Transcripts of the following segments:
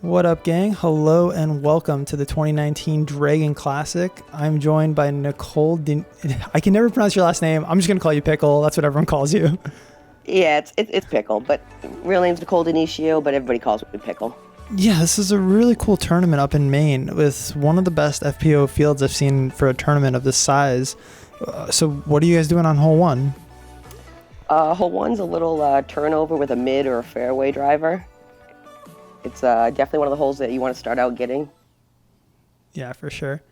What up, gang? Hello and welcome to the 2019 Dragon Classic. I'm joined by Nicole. I can never pronounce your last name. I'm just going to call you Pickle. That's what everyone calls you. Yeah, it's Pickle, but real name's Nicole Denicio, but everybody calls me Pickle. Yeah, this is a really cool tournament up in Maine with one of the best FPO fields I've seen for a tournament of this size. So what are you guys doing on hole one? Hole one's a little turnover with a mid or a fairway driver. It's definitely one of the holes that you want to start out getting. Yeah, for sure.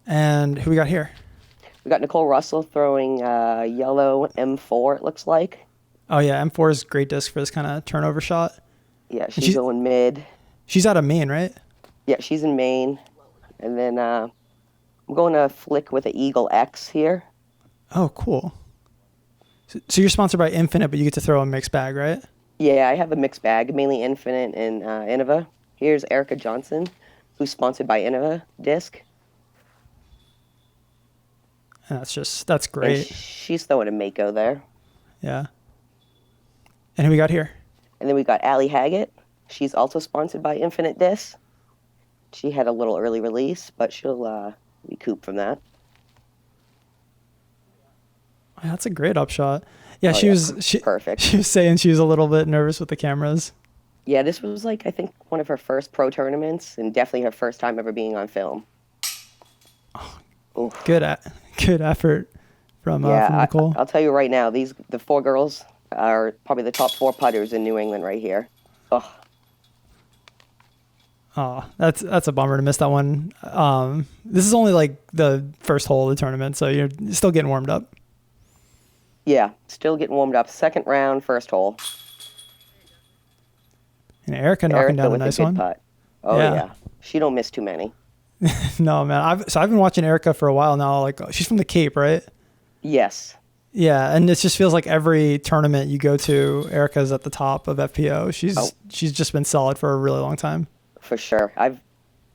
And who we got here? We got Nicole Russell throwing yellow M4, it looks like. Oh yeah, M4 is great disc for this kind of turnover shot. Yeah, she's going mid. She's out of Maine, right? Yeah, she's in Maine. And then I'm going to flick with an Eagle X here. Oh, cool. So you're sponsored by Infinite, but you get to throw a mixed bag, right? Yeah, I have a mixed bag, mainly Infinite and Innova. Here's Erica Johnson, who's sponsored by Innova Disc. And that's great. And she's throwing a Mako there. Yeah. And who we got here? And then we got Allie Haggett. She's also sponsored by Infinite Disc. She had a little early release, but she'll recoup from that. Yeah, that's a great upshot. Yeah, she was perfect. She was saying she was a little bit nervous with the cameras. Yeah, this was I think one of her first pro tournaments, and definitely her first time ever being on film. Oh, good effort from Nicole. I'll tell you right now, the four girls are probably the top four putters in New England right here. Oh, that's a bummer to miss that one. This is only like the first hole of the tournament, so you're still getting warmed up. Yeah, still getting warmed up. Second round, first hole. And Erica knocking down a nice one. Putt. Oh yeah, she don't miss too many. No, man. I've been watching Erica for a while now. Like, she's from the Cape, right? Yes. Yeah, and it just feels like every tournament you go to, Erica's at the top of FPO. She's just been solid for a really long time. For sure.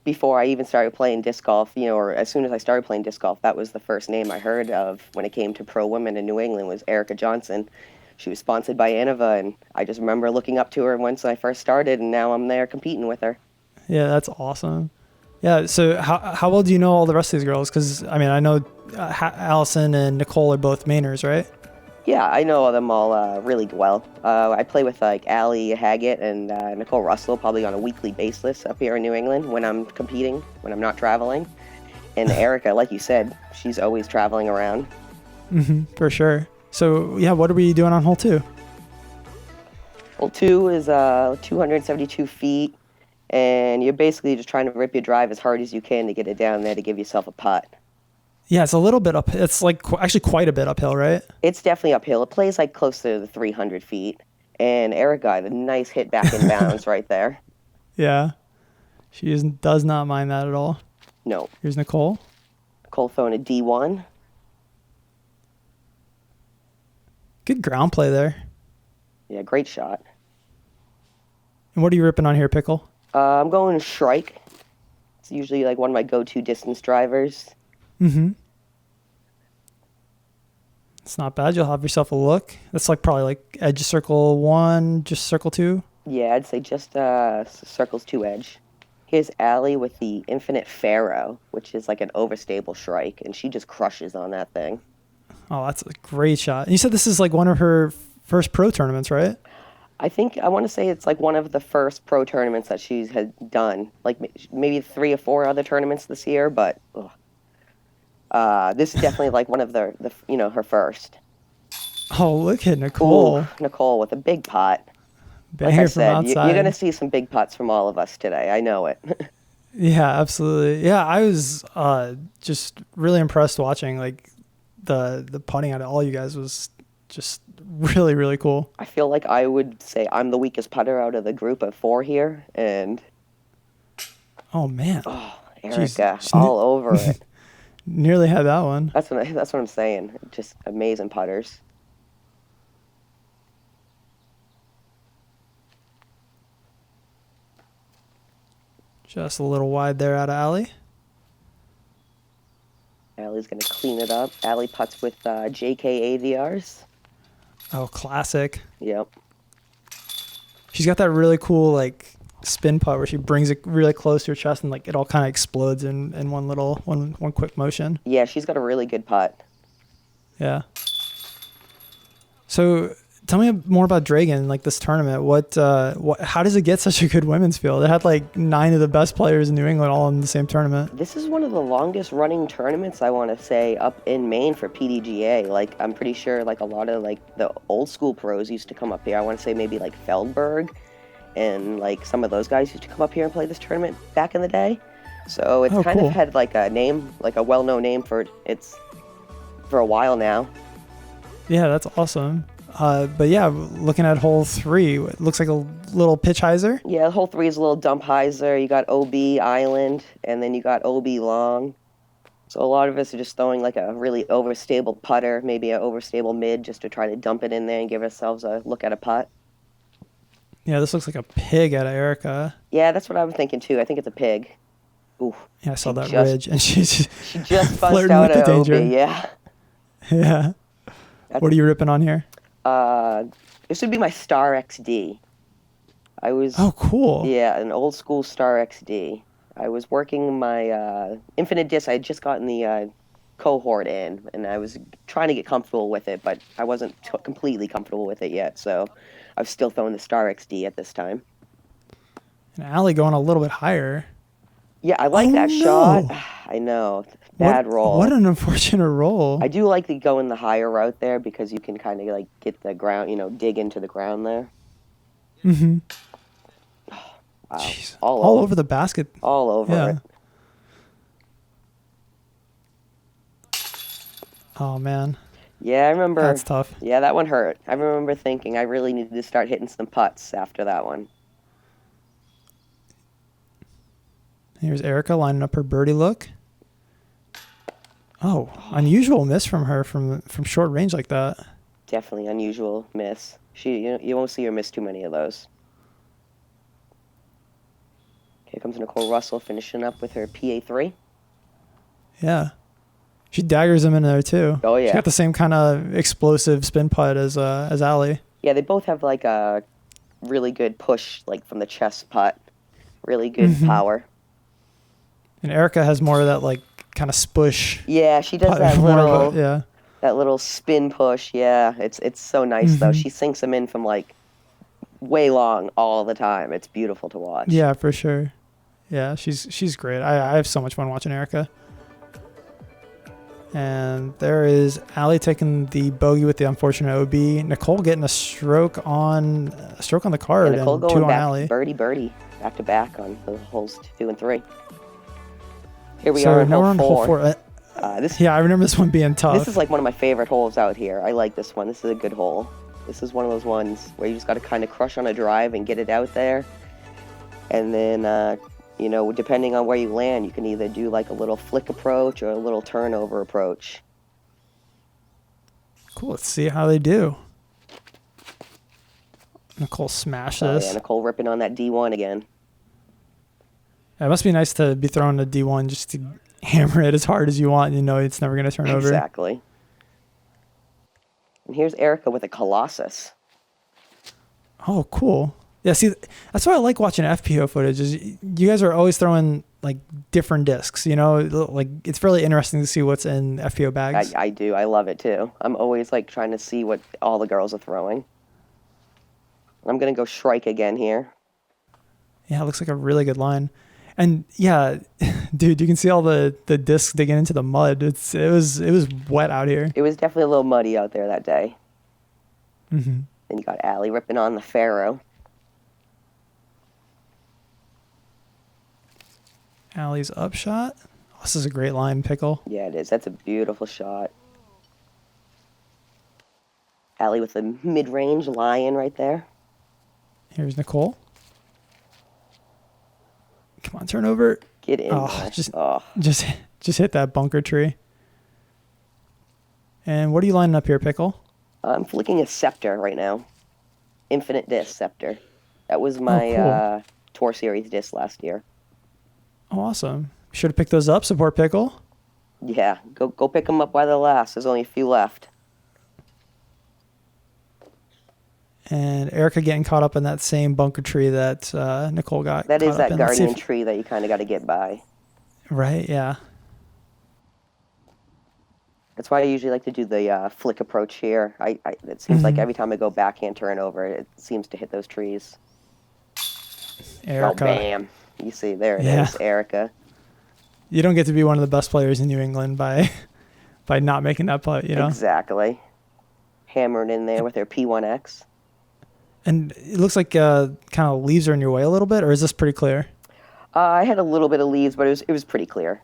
Before I even started playing disc golf, or as soon as I started playing disc golf, that was the first name I heard of when it came to pro women in New England was Erica Johnson. She was sponsored by Innova, and I just remember looking up to her once I first started, and now I'm there competing with her. Yeah, that's awesome. Yeah, so how well do you know all the rest of these girls? Because, I mean, I know Allison and Nicole are both Mainers, right? Yeah, I know them all really well. I play with Allie Haggett and Nicole Russell probably on a weekly basis up here in New England when I'm competing, when I'm not traveling. And Erica, like you said, she's always traveling around. Mm-hmm, for sure. So, yeah, what are we doing on hole two? Hole two is 272 feet, and you're basically just trying to rip your drive as hard as you can to get it down there to give yourself a putt. Yeah, it's a little bit up. It's like actually quite a bit uphill, right? It's definitely uphill. It plays like close to the 300 feet. And Erica got a nice hit back in bounds right there. Yeah. She does not mind that at all. No. Here's Nicole. Nicole throwing a D1. Good ground play there. Yeah, great shot. And what are you ripping on here, Pickle? I'm going Shrike. It's usually like one of my go-to distance drivers. Mm-hmm. It's not bad. You'll have yourself a look. That's like probably like edge circle 1, just circle 2. Yeah, I'd say just circles 2 edge. Here's Allie with the Infinite Pharaoh, which is like an overstable Shrike, and she just crushes on that thing. Oh, that's a great shot. And you said this is like one of her first pro tournaments, right? I want to say it's like one of the first pro tournaments that she's had done. Like maybe 3 or 4 other tournaments this year, but this is definitely like one of the her first. Oh, look at Nicole. Ooh, Nicole with a big pot. Banger like I from said, outside. you're going to see some big putts from all of us today. I know it. Yeah, absolutely. Yeah, I was just really impressed watching like the putting out of all you guys was just really, really cool. I feel like I would say I'm the weakest putter out of the group of 4 here, and oh man, Erica all over it. Nearly had that one. That's what I'm saying. Just amazing putters. Just a little wide there out of Allie. Allie's going to clean it up. Allie putts with JK AVRs. Oh, classic. Yep. She's got that really cool like spin putt where she brings it really close to her chest and like it all kind of explodes in one quick motion. Yeah, she's got a really good putt. Yeah. So tell me more about Dragon, like this tournament. How does it get such a good women's field? It had like 9 of the best players in New England all in the same tournament. This is one of the longest running tournaments, I want to say, up in Maine for PDGA. Like, I'm pretty sure like a lot of like the old school pros used to come up here. I want to say maybe like Feldberg and like some of those guys used to come up here and play this tournament back in the day. So it's kind cool. of had like a name, like a well-known name for a while now. Yeah, that's awesome. But yeah, looking at hole 3, it looks like a little pitch hyzer. Yeah, hole 3 is a little dump hyzer. You got OB Island, and then you got OB Long. So a lot of us are just throwing like a really overstable putter, maybe an overstable mid, just to try to dump it in there and give ourselves a look at a putt. Yeah, this looks like a pig out of Erica. Yeah, that's what I was thinking too. I think it's a pig. Ooh. Yeah, I saw that ridge, and she just buzzed flirting out with the an OB, danger. yeah. Yeah. What are you ripping on here? This would be my Star XD. Oh, cool. Yeah, an old school Star XD. I was working my Infinite Disc. I had just gotten the cohort in, and I was trying to get comfortable with it, but I wasn't completely comfortable with it yet, so I was still throwing the Star XD at this time. And Allie going a little bit higher. Yeah, I like that shot. I know. Bad roll. What an unfortunate roll. I do like to go in the higher route there because you can kind of like get the ground, dig into the ground there. Mm-hmm. Wow. Jeez. All over the basket. All over it. Oh, man. Yeah, I remember. That's tough. Yeah, that one hurt. I remember thinking I really needed to start hitting some putts after that one. Here's Erica lining up her birdie look. Oh, unusual miss from her from short range like that. Definitely unusual miss. You won't see her miss too many of those. Here comes Nicole Russell finishing up with her PA3. Yeah. She daggers him in there too. Oh, yeah. She got the same kind of explosive spin putt as Allie. Yeah, they both have like a really good push like from the chest putt. Really good power. And Erica has more of that like kind of spush. Yeah, she does that little spin push. Yeah, it's so nice though. She sinks them in from like way long all the time. It's beautiful to watch. Yeah, for sure. Yeah, she's great. I have so much fun watching Erica. And there is Allie taking the bogey with the unfortunate OB. Nicole getting a stroke on the card, and Nicole and going 2 on back, Allie. birdie, back to back on the holes 2 and 3. Here we So are now we're on on hole 4. Yeah, I remember this one being tough. This is like one of my favorite holes out here. I like this one. This is a good hole. This is one of those ones where you just got to kind of crush on a drive and get it out there. And then, depending on where you land, you can either do like a little flick approach or a little turnover approach. Cool. Let's see how they do. Nicole smashed this. Yeah, Nicole ripping on that D1 again. It must be nice to be throwing a D1 just to hammer it as hard as you want. And it's never going to turn over. Exactly. And here's Erica with a Colossus. Oh, cool. Yeah, see, that's why I like watching FPO footage. Is you guys are always throwing like different discs. Like it's really interesting to see what's in FPO bags. I do. I love it too. I'm always like trying to see what all the girls are throwing. I'm gonna go Shrike again here. Yeah, it looks like a really good line. And yeah, dude, you can see all the discs digging into the mud. It was wet out here. It was definitely a little muddy out there that day. Mm-hmm. Then you got Allie ripping on the Pharaoh. Allie's up shot. Oh, this is a great line, Pickle. Yeah, it is. That's a beautiful shot. Allie with the mid-range lion right there. Here's Nicole. Come on, turn over. Get in there. Just hit that bunker tree. And what are you lining up here, Pickle? I'm flicking a Scepter right now. Infinite Disc Scepter. That was my Tour Series disc last year. Oh, awesome. Should have picked those up, support Pickle. Yeah, go pick them up while they last. There's only a few left. And Erica getting caught up in that same bunker tree that Nicole got That caught is up that in. Let's see guardian tree that you kind of got to get by. Right, yeah. That's why I usually like to do the flick approach here. It seems like every time I go backhand turn over, it seems to hit those trees. Erica. Oh, bam. You see, there it is, Erica. You don't get to be one of the best players in New England by not making that putt, you know? Exactly. Hammered in there with their P1X. And it looks like kind of leaves are in your way a little bit, or is this pretty clear? I had a little bit of leaves, but it was pretty clear.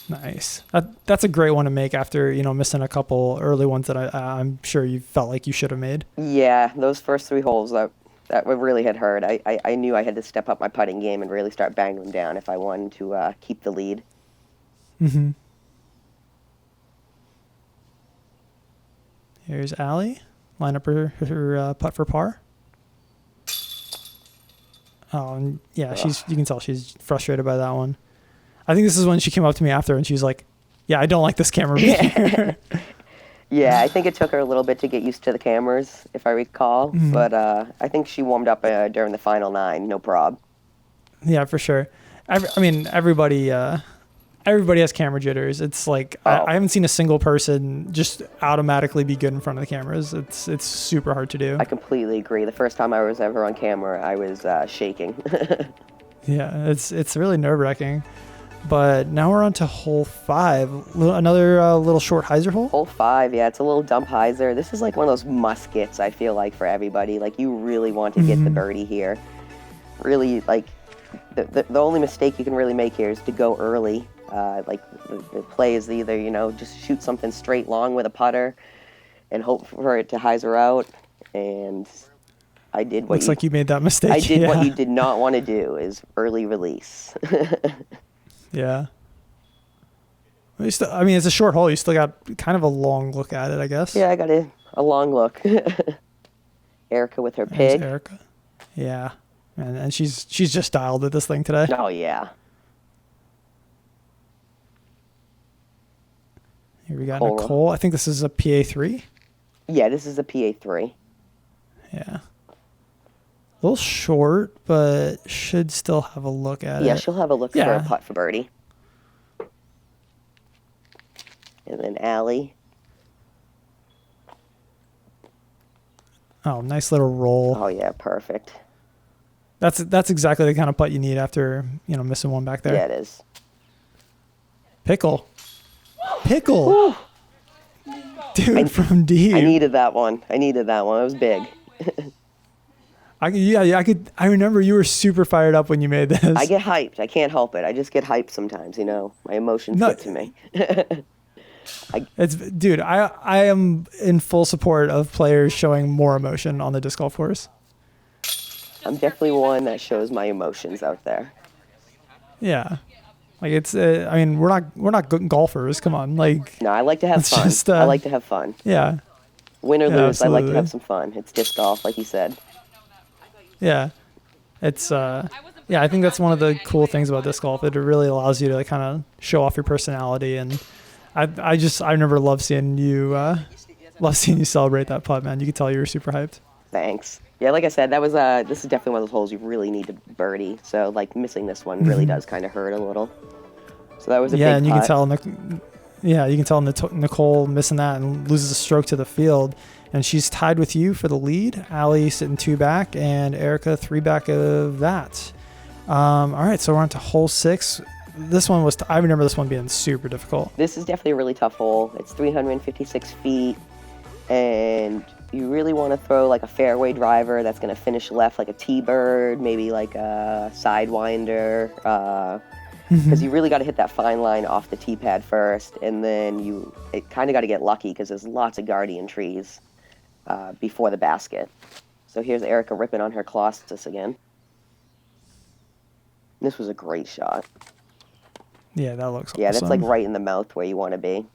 Nice. That's a great one to make after, you know, missing a couple early ones that I'm sure you felt like you should have made. Yeah, those first 3 holes that really had hurt. I knew I had to step up my putting game and really start banging them down if I wanted to keep the lead. Mm-hmm. Here's Allie. Line up her putt for par. Oh, and yeah, you can tell she's frustrated by that one. I think this is when she came up to me after and she was like, yeah, I don't like this camera here. Yeah, I think it took her a little bit to get used to the cameras, if I recall. Mm-hmm. But I think she warmed up during the final 9, no prob. Yeah, for sure. I mean, everybody has camera jitters. It's like, I haven't seen a single person just automatically be good in front of the cameras. It's super hard to do. I completely agree. The first time I was ever on camera, I was shaking. Yeah, it's really nerve-wracking. But now we're on to hole 5. Another little short hyzer hole? Hole 5, yeah, it's a little dump hyzer. This is like one of those muskets, I feel like, for everybody. Like, you really want to get the birdie here. Really, like, the only mistake you can really make here is to go early. Like, the play is either, you know, just shoot something straight long with a putter and hope for it to hyzer out. And I did what Looks like you made that mistake. I did what you did not want to do, is early release. Yeah. I mean, it's a short hole. You still got kind of a long look at it, I guess. Yeah, I got a long look. Erica with her pig. There's Erica. Yeah. And she's just dialed at this thing today. Oh, yeah. Here we got Nicole. I think this is a PA3. Yeah, this is a PA3. Yeah. A little short, but should still have a look at it. Yeah, she'll have a look for a putt for birdie. And then Allie. Oh, nice little roll. Oh, yeah, perfect. That's exactly the kind of putt you need after, you know, missing one back there. Yeah, it is. Pickle. Dude, from deep. I needed that one. It was big. I remember you were super fired up when you made this. I get hyped. I can't help it. I just get hyped sometimes, you know. My emotions get to me. I am in full support of players showing more emotion on the disc golf course. I'm definitely one that shows my emotions out there. Yeah. Like it's, I mean, we're not good golfers. Come on, like. No, I like to have fun. I like to have fun. Yeah. Win or lose, absolutely. I like to have some fun. It's disc golf, like you said. Yeah, it's I think that's one of the cool things about disc golf. It really allows you to kind of show off your personality, and I never loved seeing you celebrate that putt, man. You could tell you were super hyped. Thanks. Yeah, like I said, that was this is definitely one of those holes you really need to birdie. So like missing this one really does kind of hurt a little. So that was a big and you putt. can tell Nicole missing that and loses a stroke to the field. And she's tied with you for the lead. Allie sitting 2 back, and Erica 3 back of that. All right, so we're on to hole 6. This one I remember this one being super difficult. This is definitely a really tough hole. It's 356 feet, and you really want to throw like a fairway driver that's going to finish left, like a T-bird, maybe like a sidewinder, because you really got to hit that fine line off the tee pad first, and then it kind of got to get lucky because there's lots of guardian trees before the basket. So here's Erica ripping on her Colossus again. This was a great shot. Yeah, that looks awesome. Yeah, that's like right in the mouth where you want to be.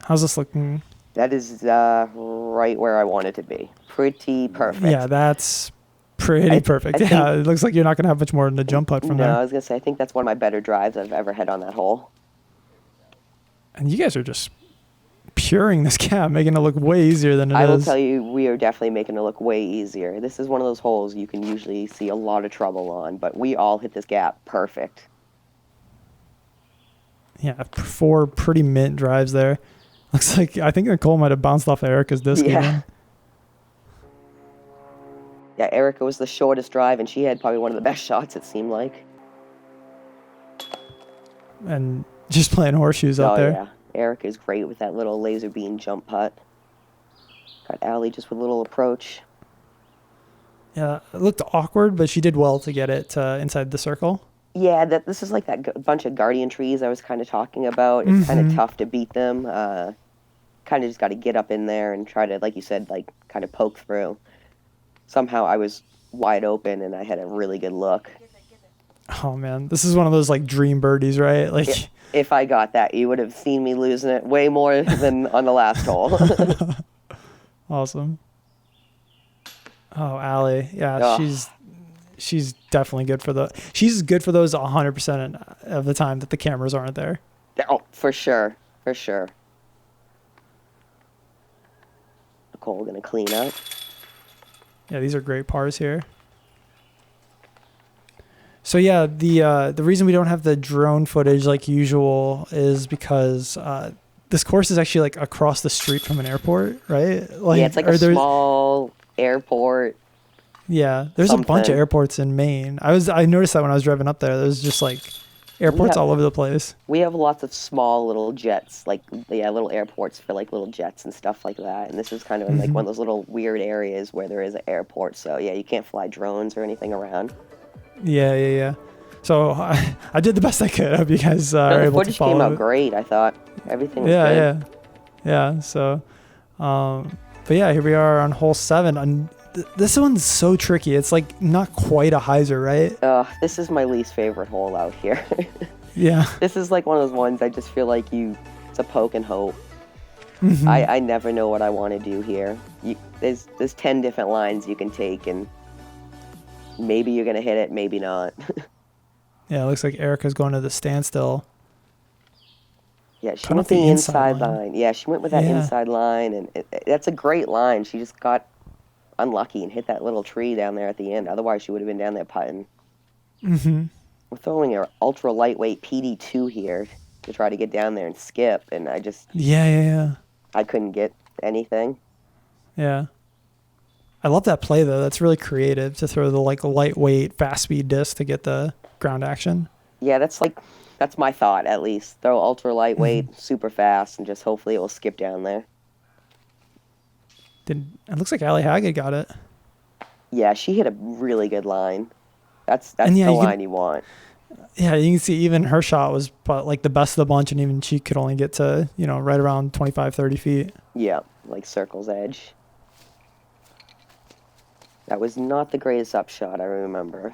How's this looking? That is right where I want it to be. Pretty perfect. Yeah, that's pretty perfect. Yeah, it looks like you're not going to have much more than a jump putt from there. No, I was going to say, I think that's one of my better drives I've ever had on that hole. And you guys are just puring this gap, making it look way easier than it is. I will tell you, we are definitely making it look way easier. This is one of those holes you can usually see a lot of trouble on, but we all hit this gap perfect. Yeah, 4 pretty mint drives there. Looks like, I think Nicole might have bounced off Erica's disc again. Yeah, Erica was the shortest drive, and she had probably one of the best shots, it seemed like. And just playing horseshoes out there. Yeah. Erica's great with that little laser beam jump putt. Got Allie just with a little approach. Yeah, it looked awkward, but she did well to get it inside the circle. Yeah, this is like that bunch of guardian trees I was kind of talking about. It's kind of tough to beat them. Kind of just got to get up in there and try to, like you said, like kind of poke through. Somehow I was wide open and I had a really good look. Oh man, this is one of those like dream birdies, right? Like if I got that, you would have seen me losing it way more than on the last hole. Awesome. Oh, Allie, yeah, she's definitely good for she's good for those 100% of the time that the cameras aren't there. Oh, for sure, for sure. Nicole gonna clean up. Yeah, these are great pars here. So yeah, the reason we don't have the drone footage like usual is because this course is actually like across the street from an airport, right? Like, yeah, it's like a small airport. Yeah, there's a bunch of airports in Maine. I noticed that when I was driving up there. There's just like airports all over the place. We have lots of small little jets, like little airports for like little jets and stuff like that. And this is kind of in like one of those little weird areas where there is an airport. So yeah, you can't fly drones or anything around. Yeah. So I did the best I could. I hope you guys are able to follow. The footage came out great. I thought everything was good. Yeah. So, but yeah, here we are on hole 7. And this one's so tricky. It's like not quite a hyzer, right? This is my least favorite hole out here. Yeah. This is like one of those ones I just feel like it's a poke and hope. I never know what I want to do here. There's 10 different lines you can take, and maybe you're going to hit it, maybe not. Yeah, it looks like Erica's going to the standstill. Yeah, she went the inside line. Yeah, she went with that inside line, and that's a great line. She just got unlucky and hit that little tree down there at the end. Otherwise, she would have been down there putting. We're throwing our ultra lightweight PD2 here to try to get down there and skip, and I just... Yeah. I couldn't get anything. Yeah. I love that play, though. That's really creative to throw the like lightweight, fast speed disc to get the ground action. Yeah, that's my thought, at least. Throw ultra lightweight, super fast, and just hopefully it will skip down there. It looks like Allie Haggett got it. Yeah, she hit a really good line. That's the line you want. Yeah, you can see even her shot was like the best of the bunch, and even she could only get to, right around 25, 30 feet. Yeah, like circle's edge. That was not the greatest upshot, I remember.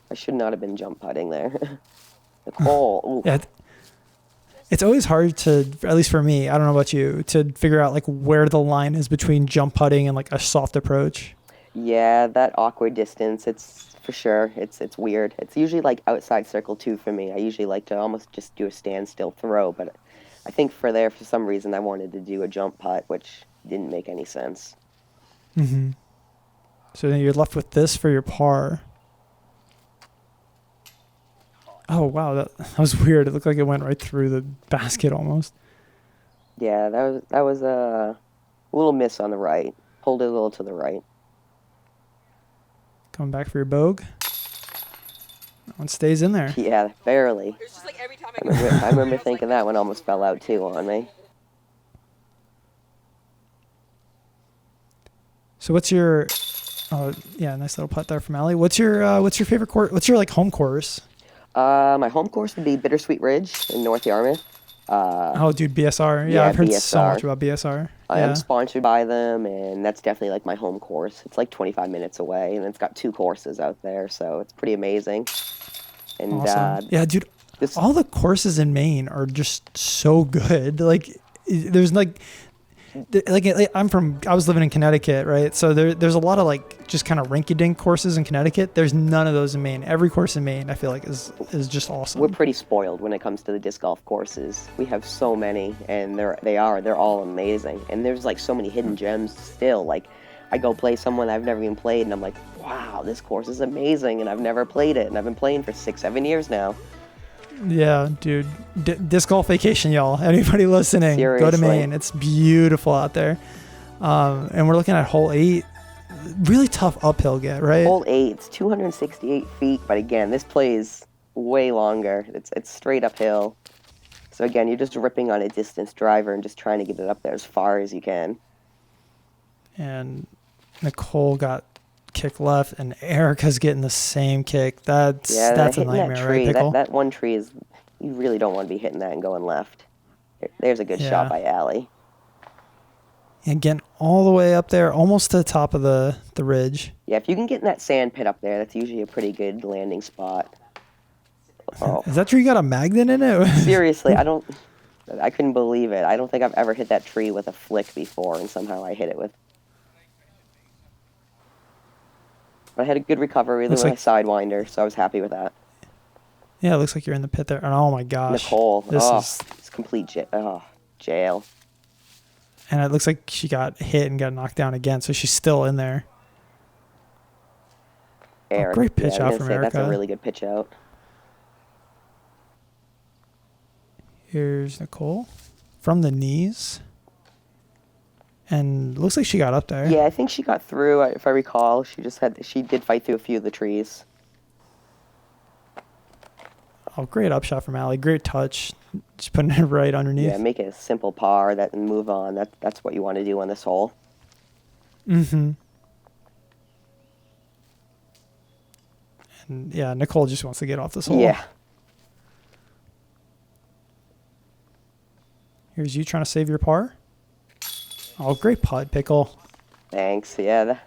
I should not have been jump putting there. Nicole. Yeah, it's always hard to, at least for me, I don't know about you, to figure out like where the line is between jump putting and like a soft approach. Yeah, that awkward distance, it's for sure. It's weird. It's usually like outside circle 2 for me. I usually like to almost just do a standstill throw, but I think for some reason, I wanted to do a jump putt, which didn't make any sense. So then you're left with this for your par. Oh, wow. That was weird. It looked like it went right through the basket almost. Yeah, that was a little miss on the right. Pulled it a little to the right. Coming back for your bogue. That one stays in there. Yeah, barely. It's just like every time I remember thinking that one almost fell out too on me. So what's your... Oh, yeah, nice little putt there from Allie. What's your favorite course? What's your like home course? My home course would be Bittersweet Ridge in North Yarmouth. Oh, dude, BSR. Yeah, I've heard BSR. so much about BSR. I am sponsored by them, and that's definitely like my home course. It's like 25 minutes away, and it's got 2 courses out there, so it's pretty amazing. And awesome. Yeah, dude, all the courses in Maine are just so good. Like, there's like... I was living in Connecticut, right? So there's a lot of like just kind of rinky-dink courses in Connecticut. There's none of those in Maine. Every course in Maine, I feel like is just awesome. We're pretty spoiled when it comes to the disc golf courses. We have so many, and they're all amazing. And there's like so many hidden gems still. Like I go play someone I've never even played, and I'm like, wow, this course is amazing, and I've never played it, and I've been playing for 6-7 years now. Yeah, dude. Disc golf vacation, y'all. Anybody listening, Seriously. Go to Maine. It's beautiful out there. And we're looking at hole 8. Really tough uphill get, right? Hole 8, it's 268 feet, but again, this plays way longer. It's straight uphill. So again, you're just ripping on a distance driver and just trying to get it up there as far as you can. And Nicole got kick left, and Erica's getting the same kick. That's a nightmare, right, Pickle? That one tree is, you really don't want to be hitting that and going left. There's a good shot by Allie. And getting all the way up there, almost to the top of the ridge. Yeah, if you can get in that sand pit up there, that's usually a pretty good landing spot. Oh. Is that tree got a magnet in it? Seriously, I couldn't believe it. I don't think I've ever hit that tree with a flick before, and somehow I hit it with. But I had a good recovery with my sidewinder, so I was happy with that. Yeah, it looks like you're in the pit there. And oh my gosh. Nicole, it's complete jail. And it looks like she got hit and got knocked down again, so she's still in there. Great pitch out from Erica. That's a really good pitch out. Here's Nicole from the knees. And looks like she got up there. Yeah, I think she got through, if I recall. She did fight through a few of the trees. Oh, great upshot from Allie. Great touch. Just putting it right underneath. Yeah, make it a simple par and move on. That's what you want to do on this hole. Mm-hmm. And yeah, Nicole just wants to get off this hole. Yeah. Here's you trying to save your par. Oh, great putt, Pickle. Thanks. Yeah.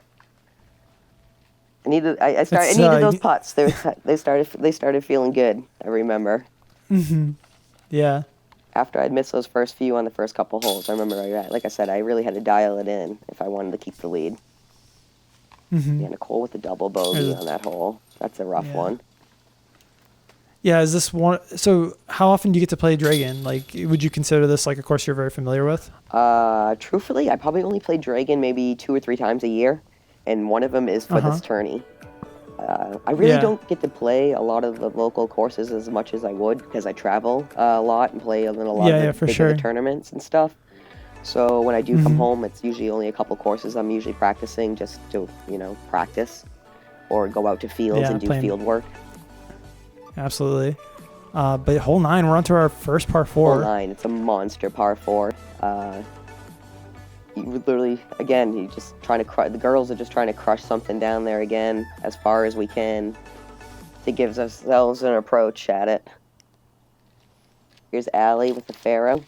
I needed those putts. They started feeling good. I remember. Mm-hmm. Yeah. After I'd missed those first few on the first couple holes, I remember, like I said, I really had to dial it in if I wanted to keep the lead. Mm-hmm. Yeah, Nicole with the double bogey on that hole. That's a rough one. Yeah, is this one? So, how often do you get to play Dragon? Like, would you consider this like a course you're very familiar with? Truthfully, I probably only play Dragon maybe 2 or 3 times a year, and one of them is for this tourney. I really don't get to play a lot of the local courses as much as I would because I travel a lot and play in a lot of the bigger tournaments and stuff. So when I do come home, it's usually only a couple courses I'm usually practicing just to, practice or go out to fields and do field work. Absolutely. But hole 9, we're on to our first par 4. Hole 9, it's a monster par 4. You literally, again, the girls are just trying to crush something down there again as far as we can to give ourselves an approach at it. Here's Allie with the Faro.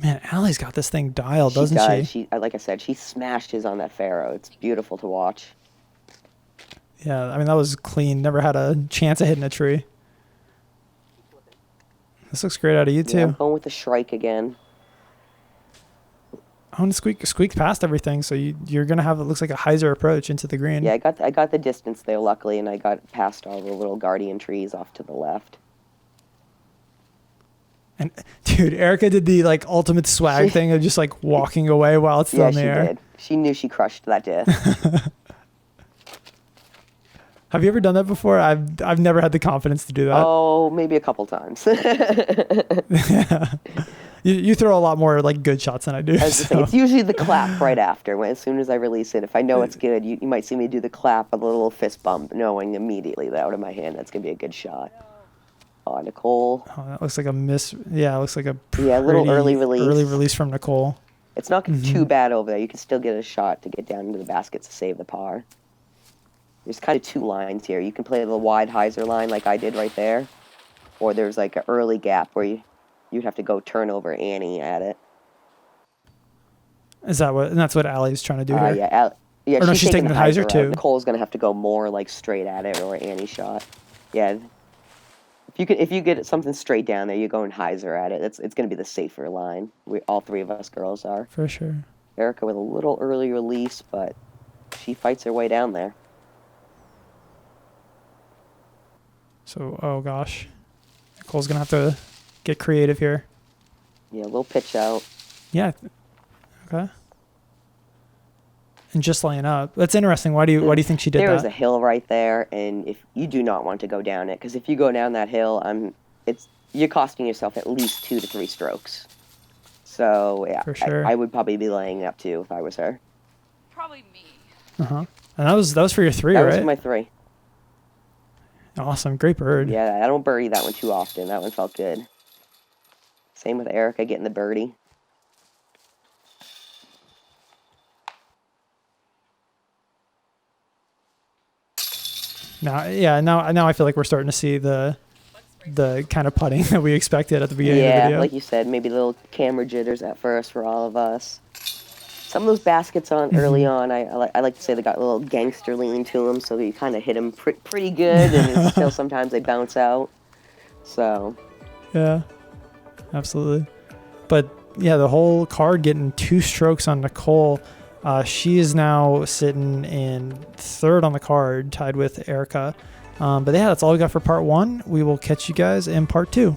Man, Allie's got this thing dialed, doesn't she? Like I said, she smashes on that Faro. It's beautiful to watch. Yeah, I mean, that was clean. Never had a chance of hitting a tree. This looks great out of you, too. Yeah, I'm going with the Shrike again. Oh, and squeaked past everything, so you're going to have, it looks like a hyzer approach into the green. Yeah, I got the distance there, luckily, and I got past all the little guardian trees off to the left. And, dude, Erica did the, ultimate swag thing of just, walking away while it's still in the air. Yeah, she did. She knew she crushed that disc. Have you ever done that before? I've never had the confidence to do that. Oh, maybe a couple times. Yeah. You throw a lot more good shots than I do. It's usually the clap right after. As soon as I release it, if I know it's good, you might see me do the clap with a little fist bump, knowing immediately that out of my hand that's gonna be a good shot. Oh, Nicole. Oh, that looks like a miss. Yeah, it looks like a little early release. Early release from Nicole. It's not too bad over there. You can still get a shot to get down into the basket to save the par. There's kind of 2 lines here. You can play the wide hyzer line like I did right there, or there's an early gap where you'd have to go turn over Annie at it. Is that what? And that's what Allie's trying to do here. Yeah. Or no, she's taking the hyzer too. Nicole's gonna have to go more straight at it or Annie shot. Yeah. If you get something straight down there, you're going hyzer at it. It's going to be the safer line. We all three of us girls are. For sure. Erica with a little early release, but she fights her way down there. So, oh gosh, Nicole's gonna have to get creative here. Yeah, a little pitch out. Yeah. Okay. And just laying up. That's interesting. Why do you think she did that? There was a hill right there, and if you do not want to go down it, because if you go down that hill, you're costing yourself at least 2 to 3 strokes. So yeah, for sure. I would probably be laying up too if I was her. Probably me. And that was for your 3, right? That was for my 3. Awesome, great bird. Yeah, I don't birdie that one too often. That one felt good. Same with Erica getting the birdie. Now I feel like we're starting to see the kind of putting that we expected at the beginning of the video. Yeah, like you said, maybe little camera jitters at first for all of us. Some of those baskets on early on, I like to say they got a little gangster lean to them, so you kind of hit them pretty good, and still sometimes they bounce out. So. Yeah, absolutely. But yeah, the whole card getting 2 strokes on Nicole. She is now sitting in 3rd on the card, tied with Erica. But yeah, that's all we got for part 1. We will catch you guys in part 2.